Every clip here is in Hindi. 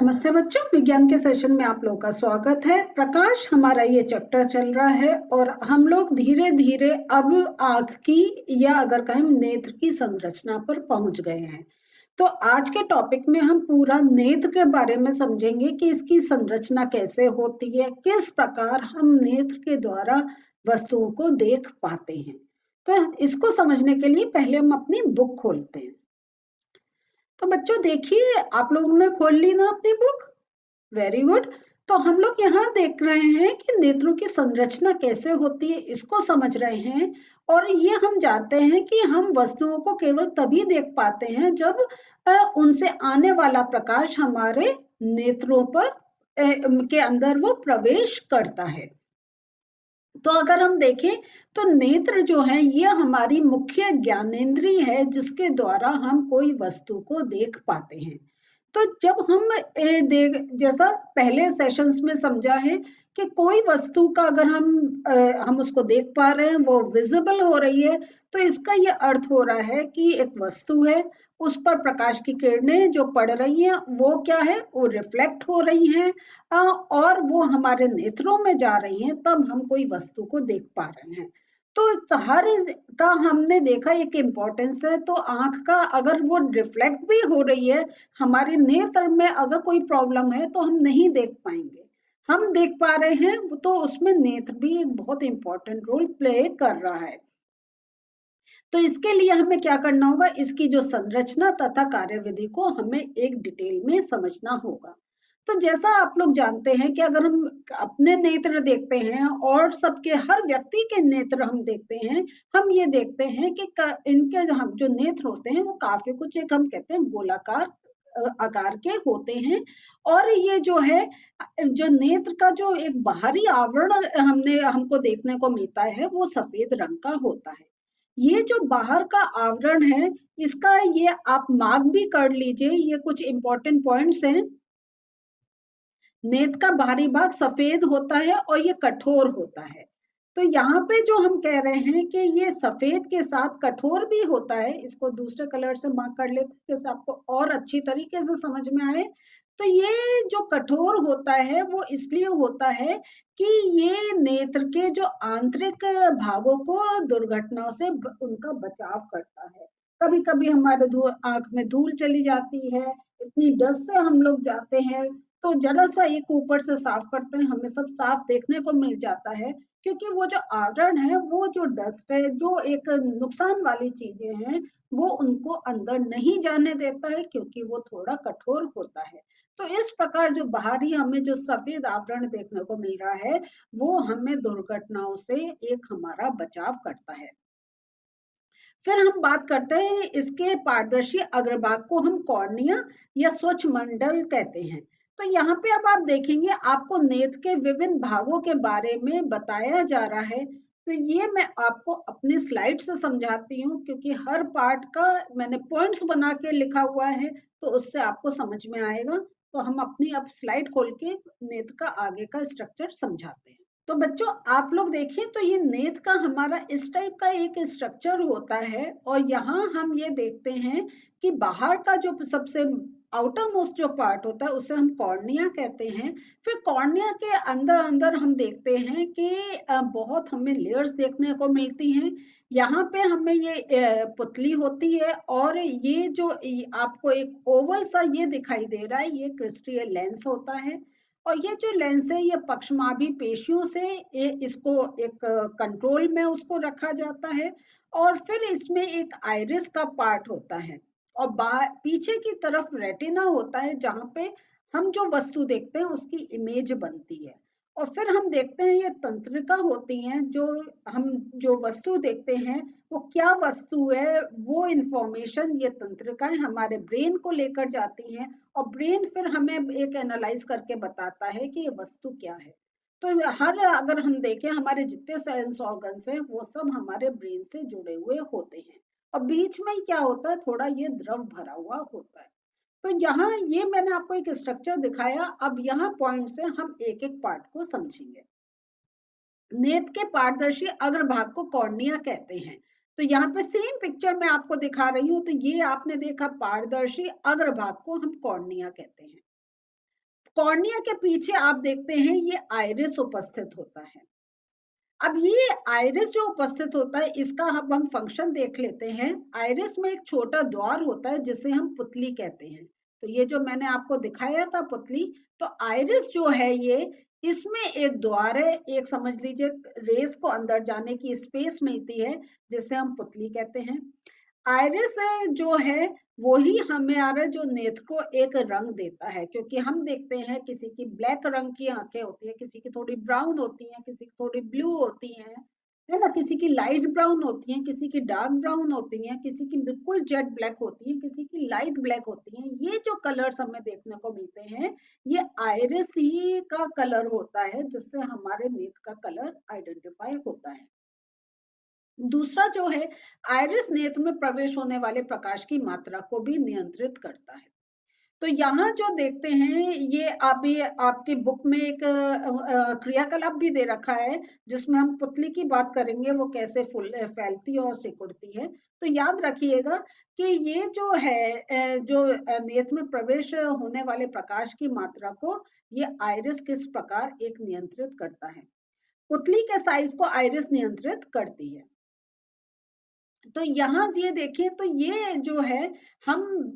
नमस्ते बच्चों, विज्ञान के सेशन में आप लोगों का स्वागत है। प्रकाश हमारा ये चैप्टर चल रहा है और हम लोग धीरे धीरे अब आंख की या अगर कहें नेत्र की संरचना पर पहुंच गए हैं। तो आज के टॉपिक में हम पूरा नेत्र के बारे में समझेंगे कि इसकी संरचना कैसे होती है, किस प्रकार हम नेत्र के द्वारा वस्तुओं को देख पाते हैं। तो इसको समझने के लिए पहले हम अपनी बुक खोलते हैं। तो बच्चों देखिए, आप लोगों ने खोल ली ना अपनी बुक? Very good. तो हम लोग यहाँ देख रहे हैं कि नेत्रों की संरचना कैसे होती है, इसको समझ रहे हैं। और ये हम जानते हैं कि हम वस्तुओं को केवल तभी देख पाते हैं जब उनसे आने वाला प्रकाश हमारे नेत्रों पर के अंदर वो प्रवेश करता है। तो अगर हम देखें तो नेत्र जो है ये हमारी मुख्य ज्ञानेंद्रिय है जिसके द्वारा हम कोई वस्तु को देख पाते हैं। तो जब हम जैसा पहले सेशंस में समझा है कि कोई वस्तु का अगर हम उसको देख पा रहे हैं, वो विजिबल हो रही है, तो इसका ये अर्थ हो रहा है कि एक वस्तु है, उस पर प्रकाश की किरणें जो पड़ रही हैं वो क्या है, वो रिफ्लेक्ट हो रही हैं और वो हमारे नेत्रों में जा रही हैं, तब हम कोई वस्तु को देख पा रहे हैं। तो हर का हमने देखा एक इम्पोर्टेंस है। तो आंख का अगर वो रिफ्लेक्ट भी हो रही है, हमारे नेत्र में अगर कोई प्रॉब्लम है तो हम नहीं देख पाएंगे। हम देख पा रहे हैं तो उसमें नेत्र भी एक बहुत इंपॉर्टेंट रोल प्ले कर रहा है। तो इसके लिए हमें क्या करना होगा, इसकी जो संरचना तथा कार्यविधि को हमें एक डिटेल में समझना होगा। तो जैसा आप लोग जानते हैं कि अगर हम अपने नेत्र देखते हैं और सबके हर व्यक्ति के नेत्र हम देखते हैं, हम ये देखते हैं कि इनके हम जो नेत्र होते हैं वो काफी कुछ एक हम कहते हैं गोलाकार आकार के होते हैं। और ये जो है, जो नेत्र का जो एक बाहरी आवरण हमको देखने को मिलता है वो सफेद रंग का होता है। ये जो बाहर का आवरण है, इसका ये आप मार्क भी कर लीजिए, ये कुछ इंपॉर्टेंट पॉइंट्स हैं। नेत्र का बाहरी भाग सफेद होता है और ये कठोर होता है। तो यहाँ पे जो हम कह रहे हैं कि ये सफेद के साथ कठोर भी होता है, इसको दूसरे कलर से मार्क कर लेते हैं जैसे आपको और अच्छी तरीके से समझ में आए। तो ये जो कठोर होता है वो इसलिए होता है कि ये नेत्र के जो आंतरिक भागों को दुर्घटनाओं से उनका बचाव करता है। कभी कभी हमारे आंख में धूल चली जाती है, इतनी डस्ट से हम लोग जाते हैं, तो जरा सा एक ऊपर से साफ करते हैं, हमें सब साफ देखने को मिल जाता है। क्योंकि वो जो आवरण है, वो जो डस्ट है, जो एक नुकसान वाली चीजें हैं, वो उनको अंदर नहीं जाने देता है क्योंकि वो थोड़ा कठोर होता है। तो इस प्रकार जो बाहरी हमें जो सफेद आवरण देखने को मिल रहा है, वो हमें दुर्घटनाओं से एक हमारा बचाव करता है। फिर हम बात करते हैं इसके पारदर्शी अग्रभाग को हम कॉर्निया या स्वच्छ मंडल कहते हैं। तो यहाँ पे अब आप देखेंगे आपको नेत्र के विभिन्न भागों के बारे में बताया जा रहा है। तो ये मैं आपको अपनी स्लाइड से समझाती हूँ क्योंकि हर पार्ट का मैंने पॉइंट्स बना के लिखा हुआ है, तो उससे आपको समझ में आएगा। तो हम अपनी अब स्लाइड खोल के नेत्र का आगे का स्ट्रक्चर समझाते हैं। तो बच्चों आप लोग देखिए, तो ये नेत्र का हमारा इस टाइप का एक स्ट्रक्चर होता है और यहाँ हम ये देखते हैं कि बाहर का जो सबसे आउटर मोस्ट जो पार्ट होता है उसे हम कॉर्निया कहते हैं। फिर कॉर्निया के अंदर अंदर हम देखते हैं कि बहुत हमें लेयर्स देखने को मिलती हैं। यहाँ पे हमें ये पुतली होती है और ये जो आपको एक ओवल सा ये दिखाई दे रहा है, ये क्रिस्टल लेंस होता है। और ये जो लेंस है ये पक्षमाभी पेशियों से इसको एक कंट्रोल में उसको रखा जाता है। और फिर इसमें एक आइरिस का पार्ट होता है और पीछे की तरफ रेटिना होता है जहाँ पे हम जो वस्तु देखते हैं उसकी इमेज बनती है। और फिर हम देखते हैं ये तंत्रिका होती हैं, जो हम जो वस्तु देखते हैं वो क्या वस्तु है, वो इंफॉर्मेशन ये तंत्रिकाएं हमारे ब्रेन को लेकर जाती हैं और ब्रेन फिर हमें एक एनालाइज करके बताता है कि ये वस्तु क्या है। तो हर अगर हम देखें हमारे जितने सेंस ऑर्गन्स हैं वो सब हमारे ब्रेन से जुड़े हुए होते हैं और बीच में क्या होता है, थोड़ा ये द्रव भरा हुआ होता है। तो यहाँ ये मैंने आपको एक स्ट्रक्चर दिखाया। अब यहाँ पॉइंट से हम एक एक पार्ट को समझेंगे। नेत्र के पारदर्शी अग्रभाग को कॉर्निया कहते हैं। तो यहाँ पे सेम पिक्चर में आपको दिखा रही हूँ। तो ये आपने देखा पारदर्शी अग्रभाग को हम कॉर्निया कहते हैं। कॉर्निया के पीछे आप देखते हैं ये आइरिस उपस्थित होता है। अब ये आइरिस जो उपस्थित होता है इसका अब हम फंक्शन देख लेते हैं। आइरिस में एक छोटा द्वार होता है जिसे हम पुतली कहते हैं। तो ये जो मैंने आपको दिखाया था पुतली, तो आइरिस जो है ये, इसमें एक द्वार है, एक समझ लीजिए रेस को अंदर जाने की स्पेस मिलती है जिसे हम पुतली कहते हैं। आइरिस जो है वही हमारे जो नेत्र को एक रंग देता है, क्योंकि हम देखते हैं किसी की ब्लैक रंग की आंखें होती है, किसी की थोड़ी ब्राउन होती हैं, किसी की थोड़ी ब्लू होती हैं, है ना, किसी की लाइट ब्राउन होती हैं, किसी की डार्क ब्राउन होती हैं, किसी की बिल्कुल जेट ब्लैक होती है, किसी की लाइट ब्लैक होती हैं। ये जो कलर्स हमें देखने को मिलते हैं ये आइरिस ही का कलर होता है, जिससे हमारे नेत्र का कलर आइडेंटिफाई होता है। दूसरा जो है, आइरिस नेत्र में प्रवेश होने वाले प्रकाश की मात्रा को भी नियंत्रित करता है। तो यहाँ जो देखते हैं ये आपकी बुक में एक क्रियाकलाप भी दे रखा है जिसमें हम पुतली की बात करेंगे, वो कैसे फैलती है और सिकुड़ती है। तो याद रखिएगा कि ये जो है जो नेत्र में प्रवेश होने वाले प्रकाश की मात्रा को ये आइरिस किस प्रकार एक नियंत्रित करता है। पुतली के साइज को आइरिस नियंत्रित करती है। तो यहाँ ये देखिए, तो ये जो है हम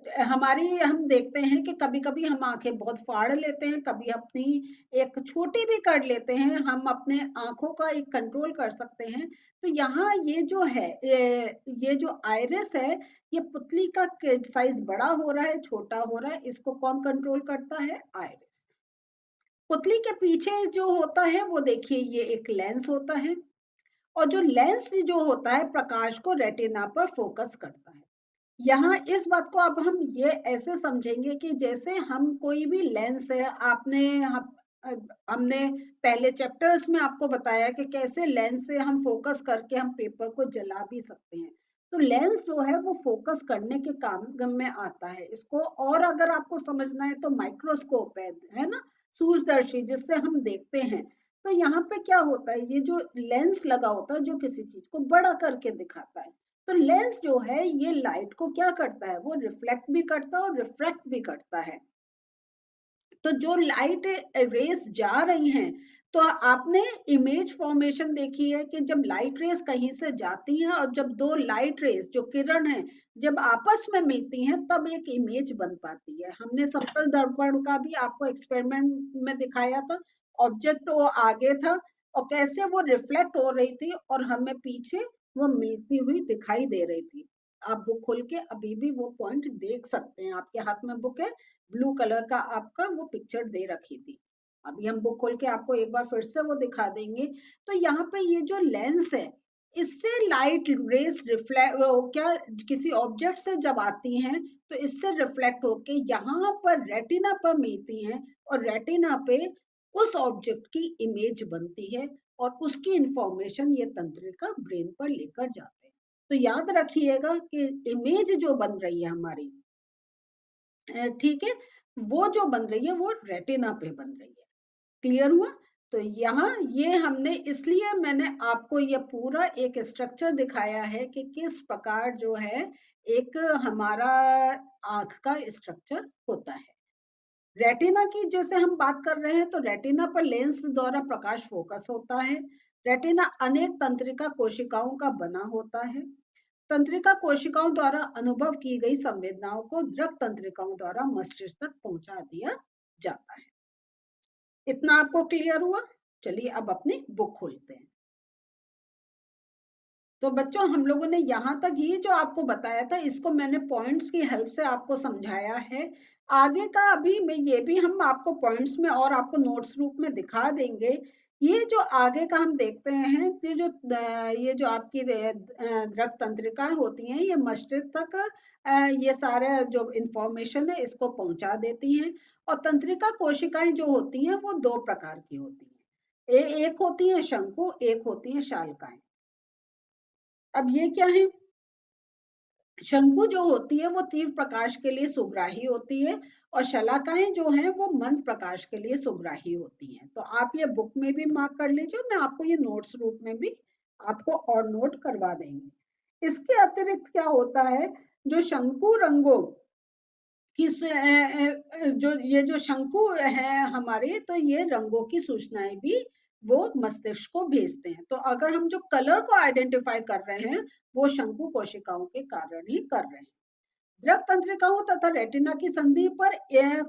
हम देखते हैं कि कभी कभी हम आंखें बहुत फाड़ लेते हैं, कभी अपनी एक छोटी भी कर लेते हैं, हम अपने आंखों का एक कंट्रोल कर सकते हैं। तो यहाँ ये जो है ये जो आइरिस है, ये पुतली का साइज बड़ा हो रहा है छोटा हो रहा है, इसको कौन कंट्रोल करता है? आइरिस। पुतली के पीछे जो होता है वो देखिए ये एक लेंस होता है, और जो लेंस जो होता है प्रकाश को रेटिना पर फोकस करता है। यहाँ इस बात को अब हम ये ऐसे समझेंगे कि जैसे हम कोई भी लेंस है, हमने पहले चैप्टर्स में आपको बताया कि कैसे लेंस से हम फोकस करके हम पेपर को जला भी सकते हैं। तो लेंस जो है वो फोकस करने के काम में आता है। इसको और अगर आपको समझना है तो माइक्रोस्कोप है ना, सूक्ष्मदर्शी, जिससे हम देखते हैं। तो यहाँ पे क्या होता है, ये जो लेंस लगा होता है जो किसी चीज को बड़ा करके दिखाता है। तो लेंस जो है ये लाइट को क्या करता है, वो रिफ्लेक्ट भी करता है और रिफ्रैक्ट भी करता है। तो जो लाइट रेस जा रही हैं, तो आपने इमेज फॉर्मेशन देखी है कि जब लाइट रेस कहीं से जाती हैं और जब दो लाइट रेस जो किरण है जब आपस में मिलती हैं तब एक इमेज बन पाती है। हमने समतल दर्पण का भी आपको एक्सपेरिमेंट में दिखाया था। ऑब्जेक्ट वो आगे था और कैसे वो रिफ्लेक्ट हो रही थी और हमें पीछे वो मिलती हुई दिखाई दे रही थी। आप बुक खोल के अभी भी वो पॉइंट देख सकते हैं, आपके हाथ में बुक है, ब्लू कलर का आपका वो पिक्चर दे रखी थी। अभी हम बुक खोल के आपको एक बार फिर से वो दिखा देंगे। तो यहाँ पे ये जो लेंस है, इससे लाइट रेस रिफ्लेक्ट क्या किसी ऑब्जेक्ट से जब आती हैं तो इससे रिफ्लेक्ट होके यहाँ पर रेटिना पर मिलती हैं, और रेटिना पे उस ऑब्जेक्ट की इमेज बनती है और उसकी इंफॉर्मेशन ये तंत्रिका ब्रेन पर लेकर जाते हैं। तो याद रखिएगा कि इमेज जो बन रही है हमारी, ठीक है, वो जो बन रही है वो रेटिना पे बन रही है। क्लियर हुआ? तो यहाँ ये हमने इसलिए मैंने आपको ये पूरा एक स्ट्रक्चर दिखाया है कि किस प्रकार जो है एक हमारा आंख का स्ट्रक्चर होता है। रेटिना की जैसे हम बात कर रहे हैं, तो रेटिना पर लेंस द्वारा प्रकाश फोकस होता है। रेटिना अनेक तंत्रिका कोशिकाओं का बना होता है। तंत्रिका कोशिकाओं द्वारा अनुभव की गई संवेदनाओं को दृक तंत्रिकाओं द्वारा मस्तिष्क तक पहुंचा दिया जाता है। इतना आपको क्लियर हुआ? चलिए अब अपनी बुक खोलते हैं। तो बच्चों हम लोगों ने यहाँ तक ये जो आपको बताया था इसको मैंने पॉइंट्स की हेल्प से आपको समझाया है। आगे का अभी मैं ये भी हम आपको पॉइंट्स में और आपको नोट्स रूप में दिखा देंगे। ये जो आगे का हम देखते हैं, ये जो आपकी दृक तंत्रिकाएं होती हैं ये मस्तिष्क तक ये सारे जो इंफॉर्मेशन है इसको पहुंचा देती हैं। और तंत्रिका कोशिकाएं जो होती हैं वो दो प्रकार की होती हैं, एक होती है शंकु, एक होती है शालकाएं। अब ये क्या है? शंकु जो होती है वो तीव्र प्रकाश के लिए सुग्राही होती है, और शलाकाएं जो हैं वो मंद प्रकाश के लिए सुग्राही होती हैं। तो आप ये बुक में भी मार्क कर लीजिए, मैं आपको ये नोट्स रूप में भी आपको और नोट करवा देंगे। इसके अतिरिक्त क्या होता है, जो शंकु रंगों कि जो ये जो शंकु है हमारे, तो ये रंगों की सूचनाएं भी वो मस्तिष्क को भेजते हैं। तो अगर हम जो कलर को आइडेंटिफाई कर रहे हैं वो शंकु कोशिकाओं के कारण ही कर रहे हैं। दृक तंत्रिकाओं तथा रेटिना की संधि पर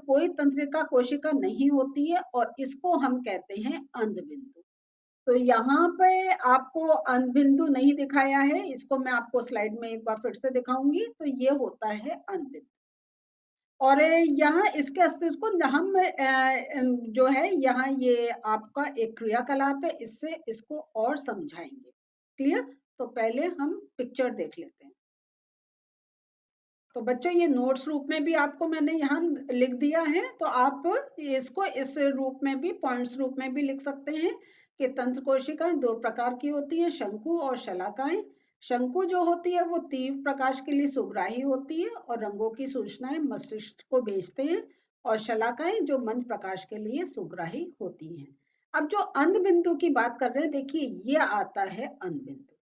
कोई तंत्रिका कोशिका नहीं होती है और इसको हम कहते हैं अंधबिंदु। तो यहाँ पे आपको अंधबिंदु नहीं दिखाया है, इसको मैं आपको स्लाइड में एक बार फिर से दिखाऊंगी। तो ये होता है अंधबिंदु। और यहाँ इसके अस्तित्व को हम जो है यहाँ ये आपका एक क्रियाकलाप है, इससे इसको और समझाएंगे। क्लियर? तो पहले हम पिक्चर देख लेते हैं। तो बच्चों ये नोट्स रूप में भी आपको मैंने यहाँ लिख दिया है, तो आप इसको इस रूप में भी, पॉइंट्स रूप में भी लिख सकते हैं कि तंत्र कोशिकाएं दो प्रकार की होती हैं, शंकु और शलाकाएं। शंकु जो होती है वो तीव्र प्रकाश के लिए सुग्राही होती है और रंगों की सूचनाएं मस्तिष्क को भेजते हैं, और शलाकाएं जो मंद प्रकाश के लिए सुग्राही होती हैं। अब जो अंध बिंदु की बात कर रहे हैं, देखिए ये आता है अंध बिंदु।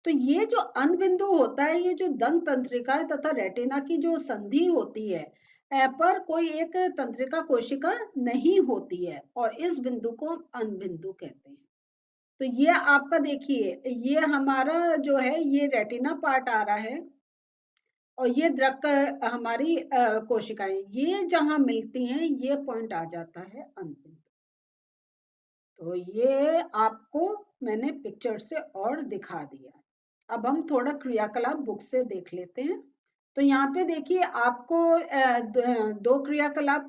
तो ये जो अंध बिंदु होता है, ये जो दंत तंत्रिका तथा रेटिना की जो संधि होती है पर कोई एक तंत्रिका कोशिका नहीं होती है, और इस बिंदु को अंध बिंदु कहते हैं। तो ये आपका देखिए, ये हमारा जो है ये रेटिना पार्ट आ रहा है, और ये दृक हमारी कोशिकाएं, ये जहां मिलती हैं ये पॉइंट आ जाता है अंध बिंदु। तो ये आपको मैंने पिक्चर से और दिखा दिया। अब हम थोड़ा क्रियाकलाप बुक से देख लेते हैं। तो यहाँ पे देखिए आपको दो क्रियाकलाप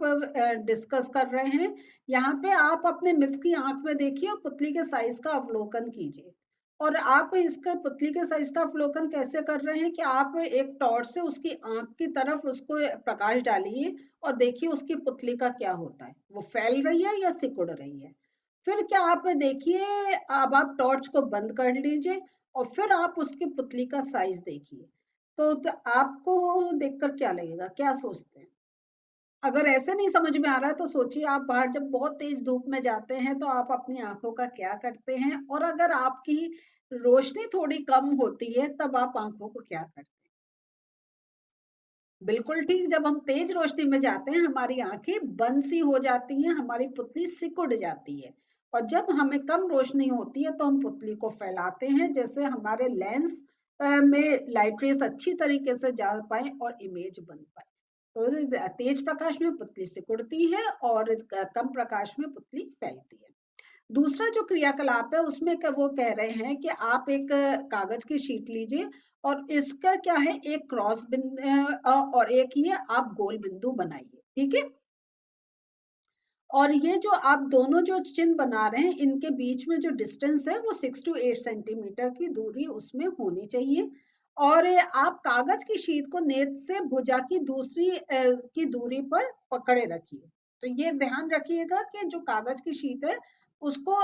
डिस्कस कर रहे हैं। यहाँ पे आप अपने मित्र की आंख में देखिए और पुतली के साइज का अवलोकन कीजिए। और आप इसका पुतली के साइज का अवलोकन कैसे कर रहे हैं कि आप एक टॉर्च से उसकी आंख की तरफ उसको प्रकाश डालिए और देखिए उसकी पुतली का क्या होता है, वो फैल रही है या सिकुड़ रही है। फिर क्या आप देखिए, अब आप टॉर्च को बंद कर लीजिए और फिर आप उसकी पुतली का साइज देखिए। तो आपको देखकर क्या लगेगा, क्या सोचते हैं? अगर ऐसे नहीं समझ में आ रहा है तो सोचिए, आप बाहर जब बहुत तेज धूप में जाते हैं तो आप अपनी आंखों का क्या करते हैं, और अगर आपकी रोशनी थोड़ी कम होती है तब आप आंखों को क्या करते हैं? बिल्कुल ठीक, जब हम तेज रोशनी में जाते हैं हमारी आंखें बंद सी हो जाती हैं, हमारी पुतली सिकुड़ जाती है। और जब हमें कम रोशनी होती है तो हम पुतली को फैलाते हैं, जैसे हमारे लेंस में लाइट रेस अच्छी तरीके से जा पाए और इमेज बन पाए। तो तेज प्रकाश में पुतली सिकुड़ती है और कम प्रकाश में पुतली फैलती है। दूसरा जो क्रियाकलाप है उसमें वो कह रहे हैं कि आप एक कागज की शीट लीजिए और इसका क्या है, एक क्रॉस बिंदु और एक ये आप गोल बिंदु बनाइए। ठीक है? और ये जो आप दोनों जो चिन्ह बना रहे हैं इनके बीच में जो डिस्टेंस है वो 6 to 8 सेंटीमीटर की दूरी उसमें होनी चाहिए। और आप कागज की शीट को नेत्र से भुजा की दूसरी की दूरी पर पकड़े रखिए। तो ये ध्यान रखिएगा कि जो कागज की शीट है उसको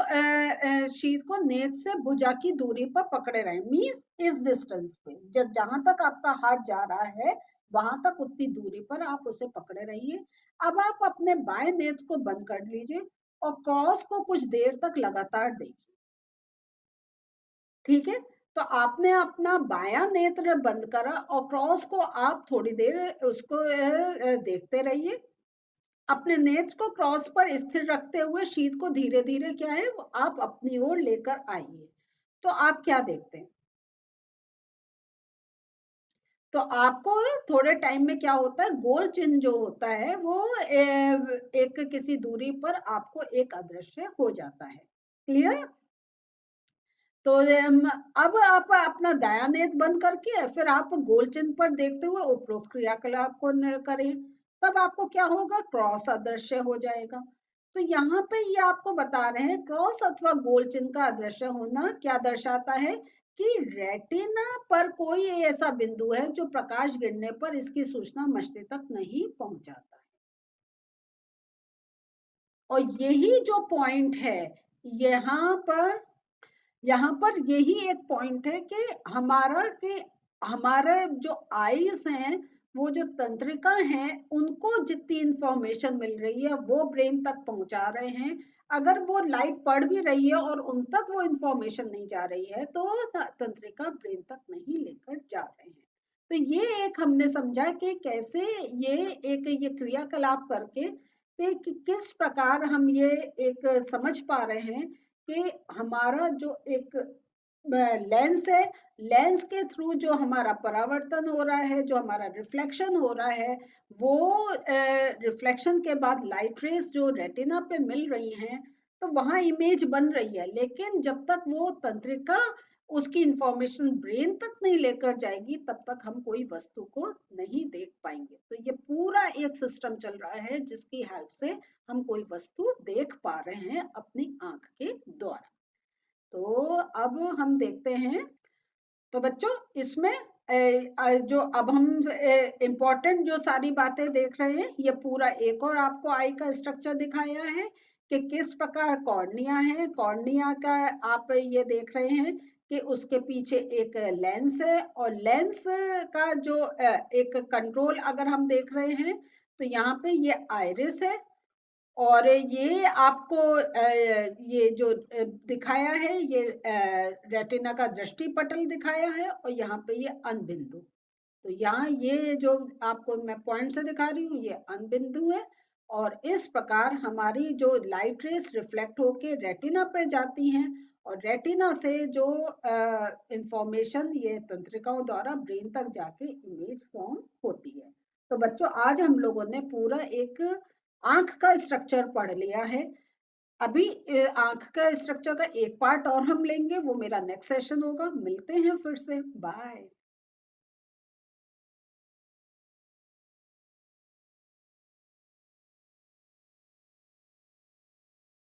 शीट को नेत्र से भुजा की दूरी पर पकड़े रहे, मीन्स इस डिस्टेंस पे जहां तक आपका हाथ जा रहा है वहां तक उतनी दूरी पर आप उसे पकड़े रहिए। अब आप अपने बाएं नेत्र को बंद कर लीजिए और क्रॉस को कुछ देर तक लगातार देखिए। ठीक है? तो आपने अपना बायां नेत्र बंद करा और क्रॉस को आप थोड़ी देर उसको देखते रहिए। अपने नेत्र को क्रॉस पर स्थिर रखते हुए शीत को धीरे धीरे क्या है आप अपनी ओर लेकर आइए। तो आप क्या देखते हैं? तो आपको थोड़े टाइम में क्या होता है, गोल चिन्ह जो होता है वो एक किसी दूरी पर आपको एक अदृश्य हो जाता है। क्लियर? तो अब आप अपना दायां नेत्र बंद करके फिर आप गोल चिन्ह पर देखते हुए उपरोक्त क्रियाकलाप को करें। तब आपको क्या होगा, क्रॉस अदृश्य हो जाएगा। तो यहाँ पे ये आपको बता रहे हैं क्रॉस अथवा गोल चिन्ह का अदृश्य होना क्या दर्शाता है कि रेटिना पर कोई ऐसा बिंदु है जो प्रकाश गिरने पर इसकी सूचना मस्तिष्क तक नहीं पहुंचाता है। और यही जो पॉइंट है, यहाँ पर यहाँ पर यही एक पॉइंट है कि हमारे जो आईज हैं, वो जो तंत्रिका हैं, उनको जितनी इंफॉर्मेशन मिल रही है वो ब्रेन तक पहुंचा रहे हैं। अगर वो लाइट पड़ भी रही है और उन तक वो इंफॉर्मेशन नहीं जा रही है तो तंत्रिका ब्रेन तक नहीं लेकर जा रहे हैं। तो ये एक हमने समझा कि कैसे ये क्रियाकलाप करके कि किस प्रकार हम ये एक समझ पा रहे हैं कि हमारा जो एक लेंस है, लेंस के थ्रू जो हमारा परावर्तन हो रहा है, जो हमारा रिफ्लेक्शन हो रहा है, वो रिफ्लेक्शन के बाद लाइट रेस जो रेटिना पे मिल रही हैं, तो वहां इमेज बन रही है, लेकिन जब तक वो तंत्रिका उसकी इंफॉर्मेशन ब्रेन तक नहीं लेकर जाएगी तब तक हम कोई वस्तु को नहीं देख पाएंगे। तो ये पूरा एक सिस्टम चल रहा है जिसकी हेल्प से हम कोई वस्तु देख पा रहे हैं अपनी आंख के द्वारा। तो अब हम देखते हैं, तो बच्चों इसमें जो अब हम इम्पोर्टेंट जो सारी बातें देख रहे हैं, ये पूरा एक और आपको आई का स्ट्रक्चर दिखाया है कि किस प्रकार कॉर्निया है। कॉर्निया का आप ये देख रहे हैं कि उसके पीछे एक लेंस है, और लेंस का जो एक कंट्रोल अगर हम देख रहे हैं तो यहाँ पे ये आइरिस है, और ये आपको ये जो दिखाया है ये रेटिना का दृष्टि पटल दिखाया है, और यहाँ पे ये अनबिंदु। तो यहाँ ये जो आपको मैं पॉइंट से दिखा रही हूँ ये अनबिंदु है, और इस प्रकार हमारी जो लाइट रेस रिफ्लेक्ट होके रेटिना पे जाती हैं, और रेटिना से जो इंफॉर्मेशन ये तंत्रिकाओं द्वारा ब्रेन तक जाके इमेज फॉर्म होती है। तो बच्चों आज हम लोगों ने पूरा एक आंख का स्ट्रक्चर पढ़ लिया है। अभी आंख का स्ट्रक्चर का एक पार्ट और हम लेंगे, वो मेरा नेक्स्ट सेशन होगा। मिलते हैं फिर से, बाय।